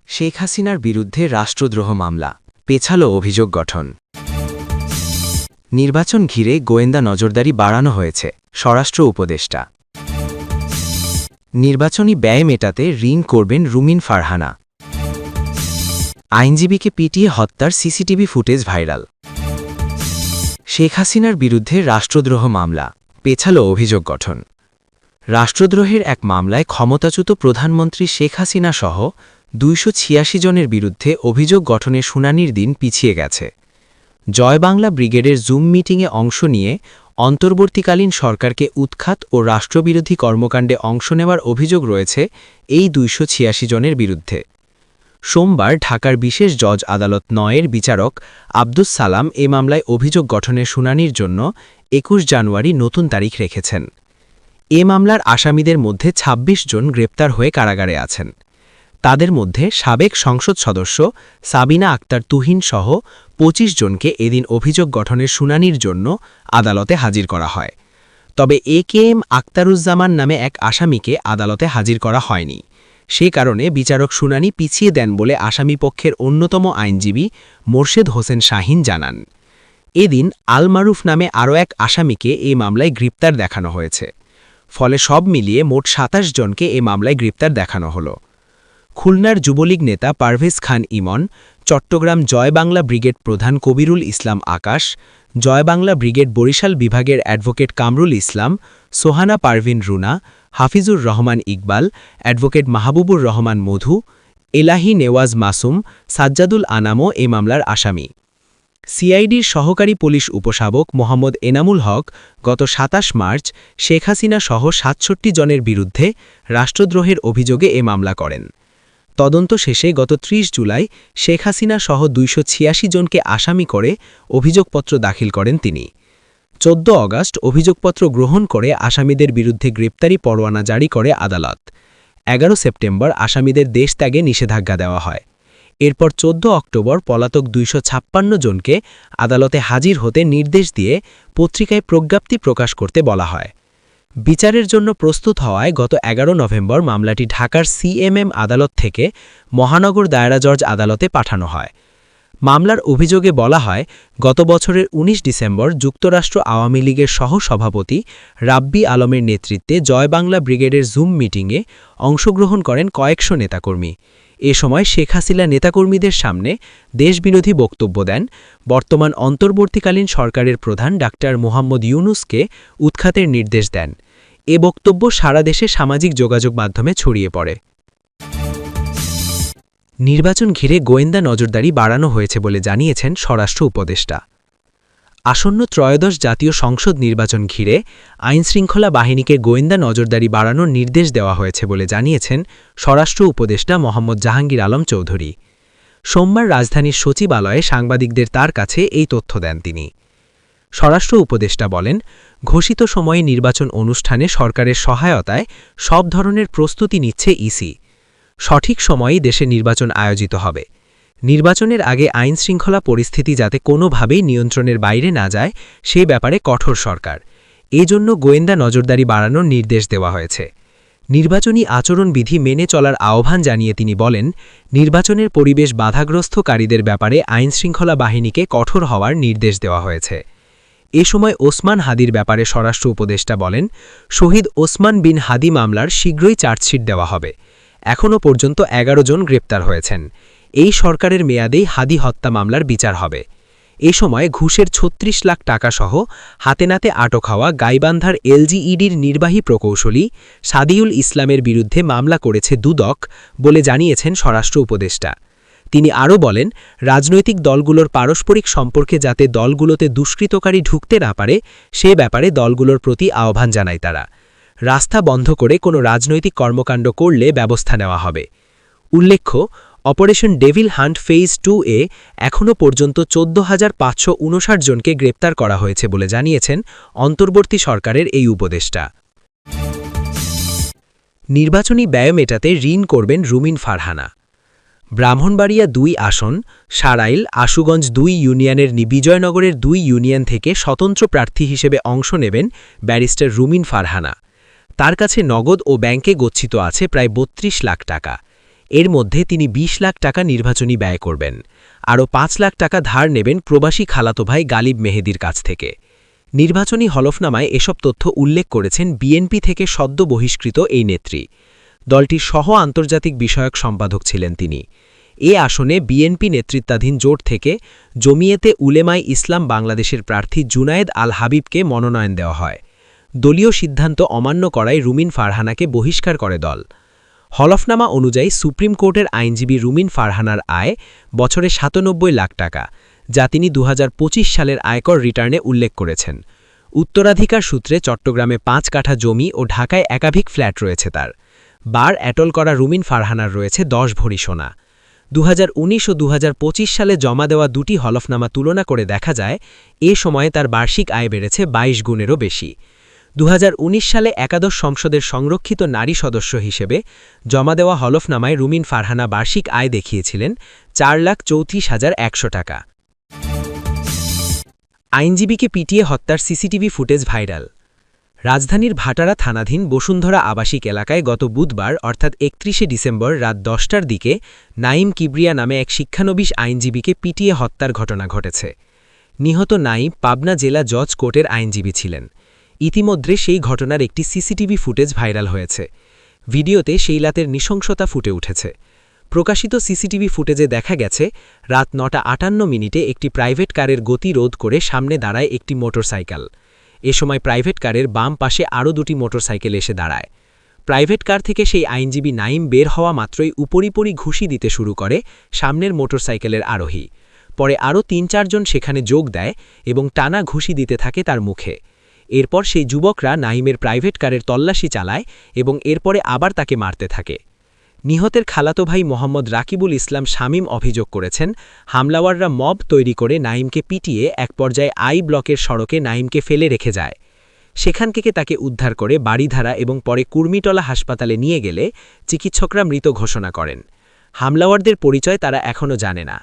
শেখ হাসিনার বিরুদ্ধে রাষ্ট্রদ্রোহ মামলা, পেছালো অভিযোগ গঠন। নির্বাচন ঘিরে গোয়েন্দা নজরদারি বাড়ানো হয়েছে, স্বরাষ্ট্র উপদেষ্টা। নির্বাচনী ব্যয় মেটাতে ঋণ করবেন রুমিন ফারহানা। আইনজীবীকে পিটিয়ে হত্যার সিসিটিভি ফুটেজ ভাইরাল। শেখ হাসিনার বিরুদ্ধে রাষ্ট্রদ্রোহ মামলা, পেছালো অভিযোগ গঠন। রাষ্ট্রদ্রোহের এক মামলায় ক্ষমতাচ্যুত প্রধানমন্ত্রী শেখ হাসিনা সহ ২৮৬ জনের বিরুদ্ধে অভিযোগ গঠনের শুনানির দিন পিছিয়ে গেছে। জয় বাংলা ব্রিগেডের জুম মিটিংয়ে অংশ নিয়ে অন্তর্বর্তীকালীন সরকারকে উৎখাত ও রাষ্ট্রবিরোধী কর্মকাণ্ডে অংশ নেওয়ার অভিযোগ রয়েছে এই ২৮৬ জনের বিরুদ্ধে। সোমবার ঢাকার বিশেষ জজ আদালত ৯-এর বিচারক আব্দুস সালাম এ মামলায় অভিযোগ গঠনের শুনানির জন্য ২১ জানুয়ারি নতুন তারিখ রেখেছেন। এ মামলার আসামিদের মধ্যে ২৬ জন গ্রেপ্তার হয়ে কারাগারে আছেন। তাদের মধ্যে সাবেক সংসদ সদস্য সাবিনা আক্তার তুহিন সহ ২৫ জনকে এদিন অভিযোগ গঠনের শুনানির জন্য আদালতে হাজির করা হয়। তবে একেএম আক্তারুজ্জামান নামে এক আসামিকে আদালতে হাজির করা হয়নি। সে কারণে বিচারক শুনানি পিছিয়ে দেন বলে আসামিপক্ষের অন্যতম আইনজীবী মোর্শেদ হোসেন শাহীন জানান। এদিন আল মারুফ নামে আরও এক আসামিকে এই মামলায় গ্রেপ্তার দেখানো হয়েছে। ফলে সব মিলিয়ে মোট ২৭ জনকে এ মামলায় গ্রেপ্তার দেখানো হলো। খুলনার যুবলীগ নেতা পারভেজ খান ইমন, চট্টগ্রাম জয় বাংলা ব্রিগেড প্রধান কবিরুল ইসলাম আকাশ, জয় বাংলা ব্রিগেড বরিশাল বিভাগের অ্যাডভোকেট কামরুল ইসলাম, সোহানা পারভিন রুনা, হাফিজুর রহমান ইকবাল, অ্যাডভোকেট মাহবুবুর রহমান মধু, এলাহি নেওয়াজ মাসুম, সাজ্জাদুল আনামও এ মামলার আসামি। সিআইডির সহকারী পুলিশ উপশাবক মোহাম্মদ এনামুল হক গত ২৭ মার্চ শেখ হাসিনা সহ ৬৭ জনের বিরুদ্ধে রাষ্ট্রদ্রোহের অভিযোগে এ মামলা করেন। তদন্ত শেষে গত ৩০ জুলাই শেখ হাসিনা সহ ২৮৬ জনকে আসামি করে অভিযোগপত্র দাখিল করেন তিনি। ১৪ অগাস্ট অভিযোগপত্র গ্রহণ করে আসামিদের বিরুদ্ধে গ্রেপ্তারি পরোয়ানা জারি করে আদালত। ১১ সেপ্টেম্বর আসামিদের দেশ ত্যাগে নিষেধাজ্ঞা দেওয়া হয়। এরপর ১৪ অক্টোবর পলাতক ২৫৬ জনকে আদালতে হাজির হতে নির্দেশ দিয়ে পত্রিকায় প্রজ্ঞপ্তি প্রকাশ করতে বলা হয়। বিচারের জন্য প্রস্তুত হওয়ায় গত ১১ নভেম্বর মামলাটি ঢাকার সিএমএম আদালত থেকে মহানগর দায়রা জজ আদালতে পাঠানো হয়। মামলার অভিযোগে বলা হয়, গত বছরের ১৯ ডিসেম্বর যুক্তরাষ্ট্র আওয়ামী লীগের সহ-সভাপতি রাব্বি আলমের নেতৃত্বে জয় বাংলা ব্রিগেডের জুম মিটিংয়ে অংশগ্রহণ করেন কয়েকশো নেতাকর্মী। এ সময় শেখ হাসিনা নেতাকর্মীদের সামনে দেশবিরোধী বক্তব্য দেন। বর্তমান অন্তর্বর্তীকালীন সরকারের প্রধান ডাক্তার মোহাম্মদ ইউনুসকে উৎখাতের নির্দেশ দেন। এ বক্তব্য সারা দেশে সামাজিক যোগাযোগ মাধ্যমে ছড়িয়ে পড়ে। নির্বাচন ঘিরে গোয়েন্দা নজরদারি বাড়ানো হয়েছে বলে জানিয়েছেন স্বরাষ্ট্র উপদেষ্টা। আসন্ন ত্রয়োদশ জাতীয় সংসদ নির্বাচন ঘিরে আইনশৃঙ্খলা বাহিনীকে গোয়েন্দা নজরদারি বাড়ানোর নির্দেশ দেওয়া হয়েছে বলে জানিয়েছেন স্বরাষ্ট্র উপদেষ্টা মোহাম্মদ জাহাঙ্গীর আলম চৌধুরী। সোমবার রাজধানীর সচিবালয়ে সাংবাদিকদের তার কাছে এই তথ্য দেন তিনি। স্বরাষ্ট্র উপদেষ্টা বলেন, ঘোষিত সময়ে নির্বাচন অনুষ্ঠানে সরকারের সহায়তায় সব ধরনের প্রস্তুতি নিচ্ছে ইসি। সঠিক সময়েই দেশে নির্বাচন আয়োজিত হবে। নির্বাচনের আগে আইনশৃঙ্খলা পরিস্থিতি যাতে কোনোভাবেই নিয়ন্ত্রণের বাইরে না যায় সে ব্যাপারে কঠোর সরকার। এজন্য গোয়েন্দা নজরদারি বাড়ানোর নির্দেশ দেওয়া হয়েছে। নির্বাচনী আচরণবিধি মেনে চলার আহ্বান জানিয়ে তিনি বলেন, নির্বাচনের পরিবেশ বাধাগ্রস্তকারীদের ব্যাপারে আইনশৃঙ্খলা বাহিনীকে কঠোর হওয়ার নির্দেশ দেওয়া হয়েছে। এ সময় ওসমান হাদির ব্যাপারে স্বরাষ্ট্র উপদেষ্টা বলেন, শহীদ ওসমান বিন হাদি মামলার শীঘ্রই চার্জশিট দেওয়া হবে। এখনও পর্যন্ত ১১ জন গ্রেপ্তার হয়েছেন। এই সরকারের মেয়াদেই হাদি হত্যা মামলার বিচার হবে। এ সময় ঘুষের ৩৬ লাখ টাকা সহ হাতে নাতে আটক হওয়া গাইবান্ধার এলজিইডির নির্বাহী প্রকৌশলী সাদিউল ইসলামের বিরুদ্ধে মামলা করেছে দুদক বলে জানিয়েছেন স্বরাষ্ট্র উপদেষ্টা। তিনি আরও বলেন, রাজনৈতিক দলগুলোর পারস্পরিক সম্পর্কে যাতে দলগুলোতে দুষ্কৃতকারী ঢুকতে না পারে সে ব্যাপারে দলগুলোর প্রতি আহ্বান জানায় তারা। রাস্তা বন্ধ করে কোনো রাজনৈতিক কর্মকাণ্ড করলে ব্যবস্থা নেওয়া হবে। উল্লেখ্য, অপারেশন ডেভিল হান্ট ফেজ 2-এ এখনও পর্যন্ত ১৪,৫৫৯ জনকে গ্রেপ্তার করা হয়েছে বলে জানিয়েছেন অন্তর্বর্তী সরকারের এই উপদেষ্টা। নির্বাচনী ব্যয় মেটাতে ঋণ করবেন রুমিন ফারহানা। ব্রাহ্মণবাড়িয়া ২ আসন, সারাইল, আশুগঞ্জ ২ ইউনিয়নের বিজয়নগরের ২ ইউনিয়ন থেকে স্বতন্ত্র প্রার্থী হিসেবে অংশ নেবেন ব্যারিস্টার রুমিন ফারহানা। তার কাছে নগদ ও ব্যাংকে গচ্ছিত আছে প্রায় ৩২ লাখ টাকা। এর মধ্যে তিনি ২০ লাখ টাকা নির্বাচনী ব্যয় করবেন, আরও ৫ লাখ টাকা ধার নেবেন প্রবাসী খালাতো ভাই গালিব মেহেদীর কাছ থেকে। নির্বাচনী হলফনামায় এসব তথ্য উল্লেখ করেছেন বিএনপি থেকে সদ্য বহিষ্কৃত এই নেত্রী। দলটির সহ আন্তর্জাতিক বিষয়ক সম্পাদক ছিলেন তিনি। এ আসনে বিএনপি নেতৃত্বাধীন জোট থেকে জমিয়েতে উলেমায়ে ইসলাম বাংলাদেশের প্রার্থী জুনায়েদ আল হাবিবকে মনোনয়ন দেওয়া হয়। দলীয় সিদ্ধান্ত অমান্য করায় রুমিন ফারহানাকে বহিষ্কার করে দল। হলফনামা অনুযায়ী সুপ্রিম কোর্টের আইনজীবী রুমিন ফারহানার আয় বছরে ৯৭ লাখ টাকা, যা তিনি ২০২৫ সালের আয়কর রিটার্নে উল্লেখ করেছেন। উত্তরাধিকার সূত্রে চট্টগ্রামে ৫ কাঠা জমি ও ঢাকায় একাধিক ফ্ল্যাট রয়েছে তার। বার অ্যাটল করা রুমিন ফারহানার রয়েছে ১০ ভরি সোনা। ২০১৯ ও ২০২৫ সালে জমা দেওয়া দুটি হলফনামা তুলনা করে দেখা যায় এ সময়ে তার বার্ষিক আয় বেড়েছে ২২ গুণেরও বেশি। ২০১৯ সালে একাদশ সংসদের সংরক্ষিত নারী সদস্য হিসেবে জমা দেওয়া হলফনামায় রুমিন ফারহানা বার্ষিক আয় দেখিয়েছিলেন ৪,৩৪,১০০ টাকা। আইনজীবীকে পিটিয়ে হত্যার সিসিটিভি ফুটেজ ভাইরাল। রাজধানীর ভাটারা থানাধীন বসুন্ধরা আবাসিক এলাকায় গত বুধবার অর্থাৎ ৩১ ডিসেম্বর রাত ১০টার দিকে নাইম কিবরিয়া নামে এক শিক্ষানবিশ আইনজীবীকে পিটিয়ে হত্যার ঘটনা ঘটেছে। নিহত নাইম পাবনা জেলা জজ কোর্টের আইনজীবী ছিলেন। ইতিমধ্যে সেই ঘটনার একটি সিসিটিভি ফুটেজ ভাইরাল হয়েছে। ভিডিওতে সেই রাতের নৃশংসতা ফুটে উঠেছে। প্রকাশিত সিসিটিভি ফুটেজে দেখা গেছে রাত ৯:৫৮ একটি প্রাইভেট কারের গতি রোধ করে সামনে দাঁড়ায় একটি মোটরসাইকেল। এ সময় প্রাইভেট কারের বাম পাশে আরও দুটি মোটরসাইকেল এসে দাঁড়ায়। প্রাইভেট কার থেকে সেই আইনজীবী নাইম বের হওয়া মাত্রই উপরিপরি ঘুষি দিতে শুরু করে সামনের মোটরসাইকেলের আরোহী। পরে আরও ৩-৪ জন সেখানে যোগ দেয় এবং টানা ঘুষি দিতে থাকে তার মুখে। এরপর সেই যুবকরা নাইমের প্রাইভেট কারের তল্লাশি চালায় এবং এরপরে আবার তাকে মারতে থাকে। নিহতের খালাতো ভাই মোহাম্মদ রাকিবুল ইসলাম শামীম অভিযোগ করেছেন, হামলাওয়াররা মব তৈরি করে নাইমকে পিটিয়ে এক পর্যায়ে আই ব্লকের সড়কে নাইমকে ফেলে রেখে যায়। সেখান থেকে তাকে উদ্ধার করে বাড়িধারা এবং পরে কুর্মিটলা হাসপাতালে নিয়ে গেলে চিকিৎসকরা মৃত ঘোষণা করেন। হামলাওয়ারদের পরিচয় তারা এখনও জানে না।